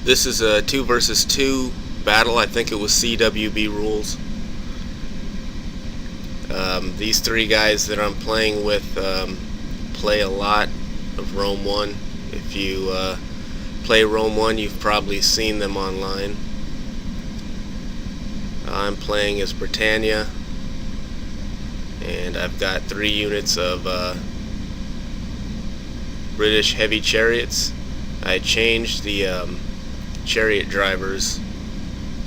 This is a 2 versus 2 battle. I think it was CWB rules. These three guys that I'm playing with play a lot of Rome 1. If you play Rome 1, you've probably seen them online. I'm playing as Britannia, and I've got 3 units of British heavy chariots. I changed the chariot drivers.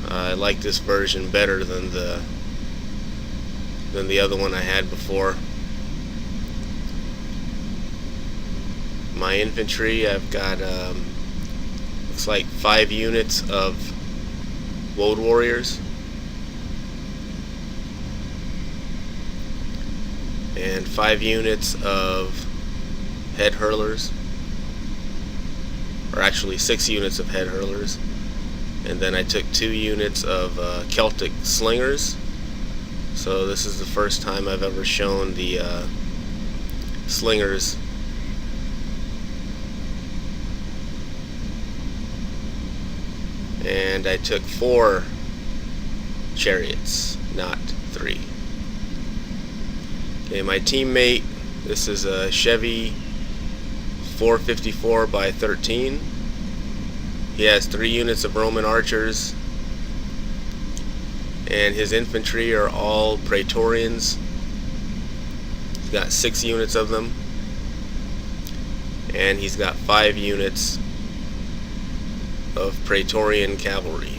I like this version better than the other one I had before. My infantry, I've got looks like 5 units of Woad Warriors and 5 units of Head Hurlers, or actually 6 units of Head Hurlers, and then I took 2 units of Celtic Slingers. So this is the first time I've ever shown the Slingers. And I took 4 chariots, not 3. Okay, my teammate, this is a Chevy 454 by 13. He has 3 units of Roman archers, and his infantry are all Praetorians. He's got 6 units of them, and he's got 5 units of Praetorian cavalry.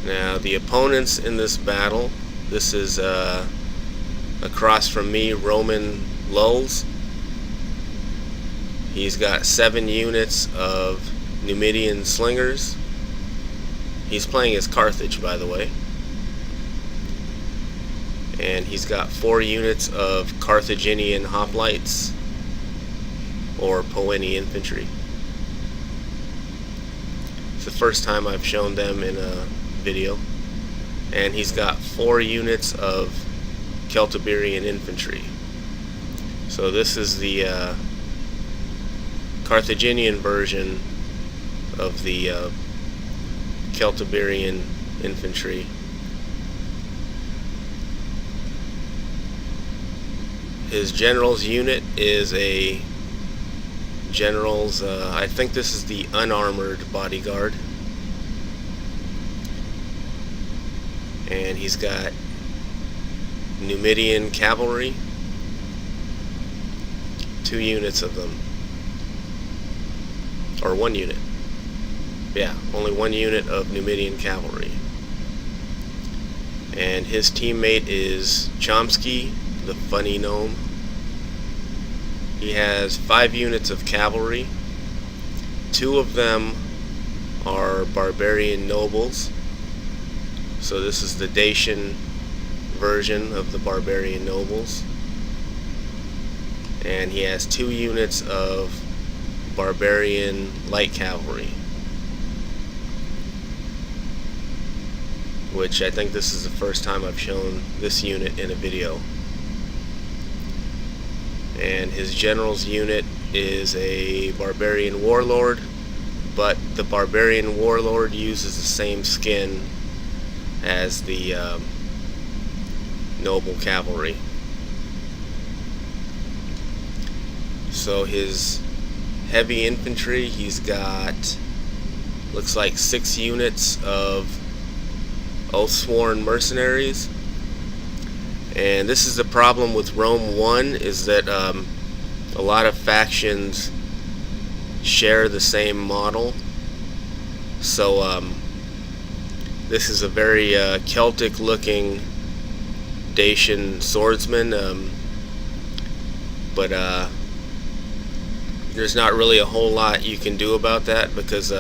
Now the opponents in this battle, this is across from me, Roman Lulz. He's got 7 units of Numidian Slingers. He's playing as Carthage, by the way. And he's got 4 units of Carthaginian Hoplites, or Poeni infantry. It's the first time I've shown them in a video. And he's got 4 units of Celtiberian infantry. So this is the Carthaginian version of the Celtiberian infantry. His general's unit is a general's, I think this is the unarmored bodyguard. And he's got Numidian cavalry, 2 units of them. Or 1 unit. Yeah, only 1 unit of Numidian cavalry. And his teammate is Chomsky, the funny gnome. He has 5 units of cavalry. 2 of them are barbarian nobles. So this is the Dacian version of the barbarian nobles. And he has 2 units of barbarian light cavalry, which I think this is the first time I've shown this unit in a video. And his general's unit is a barbarian warlord, but the barbarian warlord uses the same skin as the noble cavalry. So his heavy infantry, he's got, looks like 6 units of Oathsworn mercenaries. And this is the problem with Rome 1, is that a lot of factions share the same model. So this is a very Celtic looking Dacian swordsman, but there's not really a whole lot you can do about that, because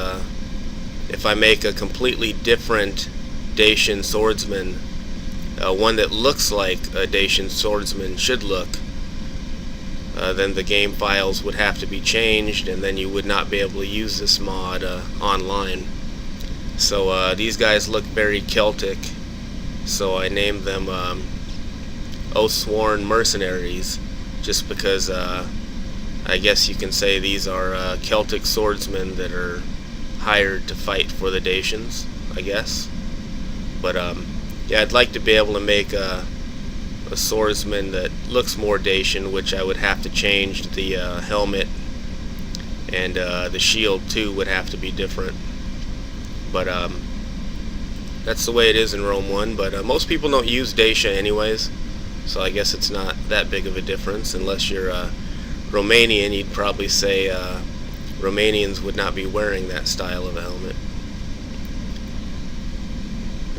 if I make a completely different Dacian swordsman, one that looks like a Dacian swordsman should look, then the game files would have to be changed, and then you would not be able to use this mod online. So these guys look very Celtic, so I named them Oathsworn Mercenaries, just because I guess you can say these are Celtic swordsmen that are hired to fight for the Dacians, I guess. But yeah, I'd like to be able to make a swordsman that looks more Dacian, which I would have to change the helmet, and the shield too would have to be different. But that's the way it is in Rome 1. But most people don't use Dacia anyways, so I guess it's not that big of a difference. Unless you're Romanian, you'd probably say Romanians would not be wearing that style of a helmet.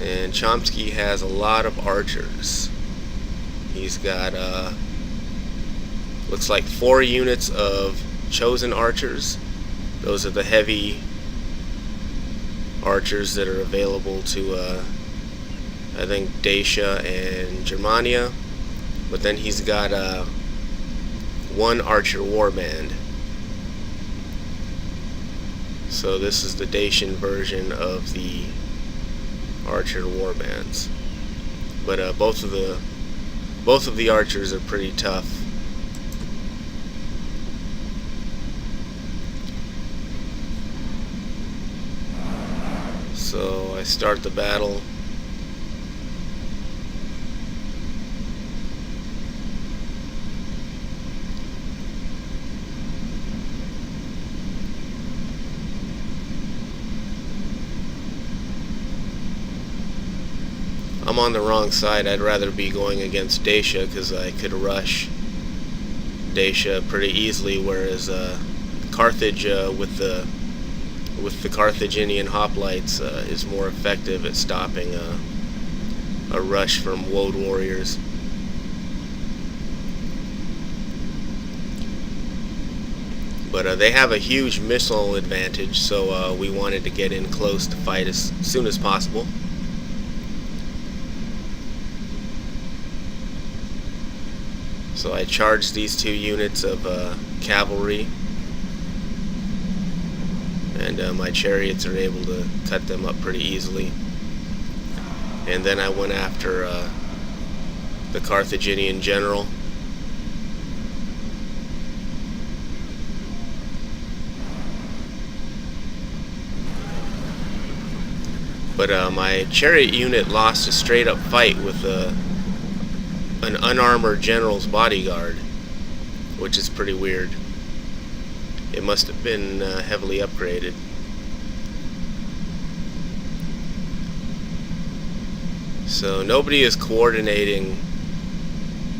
And Chomsky has a lot of archers. He's got looks like 4 units of chosen archers. Those are the heavy archers that are available to I think Dacia and Germania. But then he's got 1 archer warband. So this is the Dacian version of the archer warbands. But both of the archers are pretty tough. So I start the battle. I'm on the wrong side. I'd rather be going against Dacia because I could rush Dacia pretty easily, whereas Carthage with the Carthaginian hoplites is more effective at stopping a rush from woad warriors. But they have a huge missile advantage, so we wanted to get in close to fight as soon as possible. So I charged these 2 units of cavalry, and my chariots are able to cut them up pretty easily. And then I went after the Carthaginian general. But my chariot unit lost a straight up fight with an unarmored general's bodyguard, which is pretty weird. It must have been heavily upgraded. So nobody is coordinating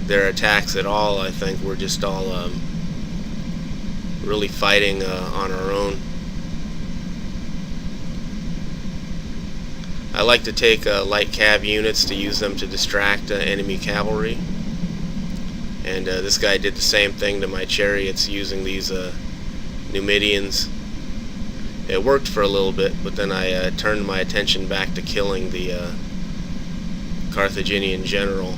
their attacks at all. I think we're just all really fighting on our own. I like to take light cav units to use them to distract enemy cavalry, and this guy did the same thing to my chariots using these Numidians. It worked for a little bit, but then I turned my attention back to killing the Carthaginian general.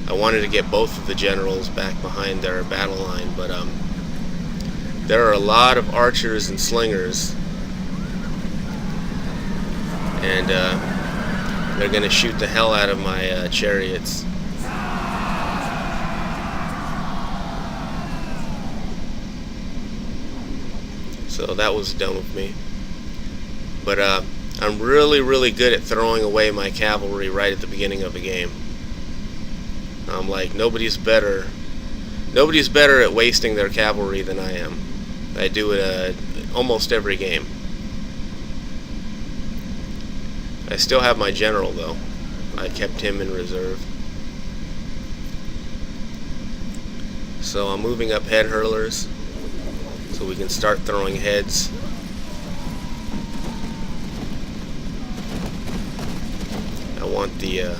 I wanted to get both of the generals back behind their battle line, but there are a lot of archers and slingers, and they're going to shoot the hell out of my chariots. So that was dumb of me. But I'm really good at throwing away my cavalry right at the beginning of a game. I'm like, nobody's better at wasting their cavalry than I am. I do it almost every game. I still have my general though. I kept him in reserve. So I'm moving up head hurlers so we can start throwing heads. I want the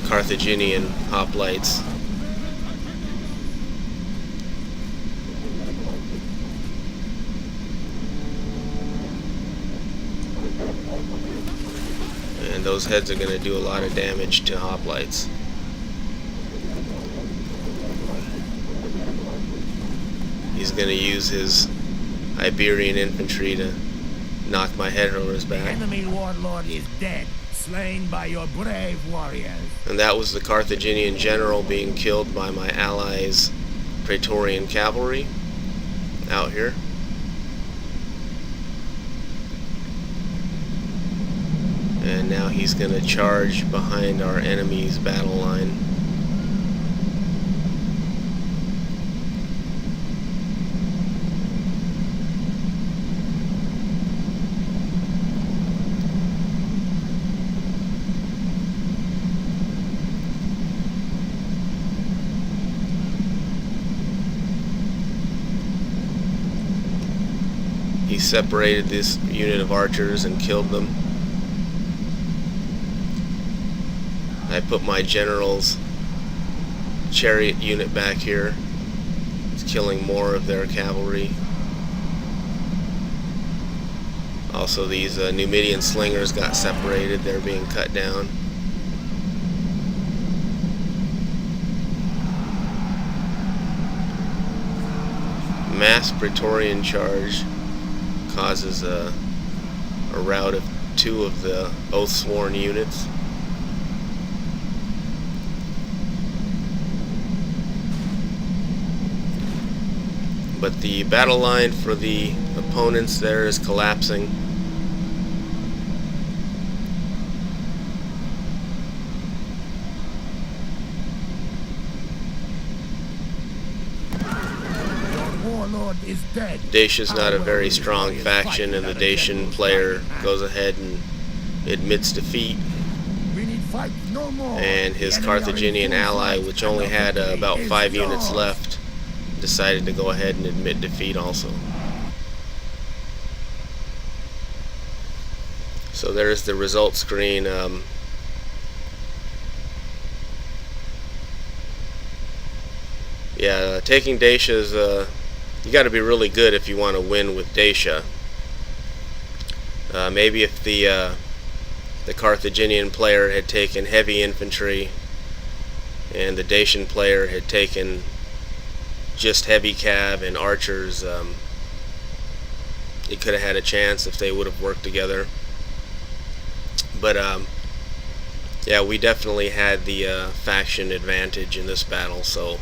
Carthaginian hoplites. And those heads are going to do a lot of damage to hoplites. He's going to use his Iberian infantry to knock my head hurlers back. Enemy warlord is dead. slain by your brave warriors. And that was the Carthaginian general being killed by my allies' Praetorian cavalry out here. And now he's going to charge behind our enemy's battle line. He separated this unit of archers and killed them. I put my general's chariot unit back here. It's killing more of their cavalry. Also, these Numidian slingers got separated. They're being cut down. Mass Praetorian charge causes a rout of 2 of the oath-sworn units. But the battle line for the opponents there is collapsing. Warlord is dead. Dacia's not a very strong faction, and the Dacian player goes ahead and admits defeat. We need fight no more. And his Carthaginian ally, which only had about 5 units left, decided to go ahead and admit defeat also. So there's the result screen. Taking Dacia's you got to be really good if you want to win with Dacia. Maybe if the Carthaginian player had taken heavy infantry and the Dacian player had taken just heavy cav and archers, he could have had a chance if they would have worked together. But yeah, we definitely had the faction advantage in this battle, so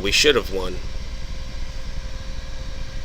we should have won.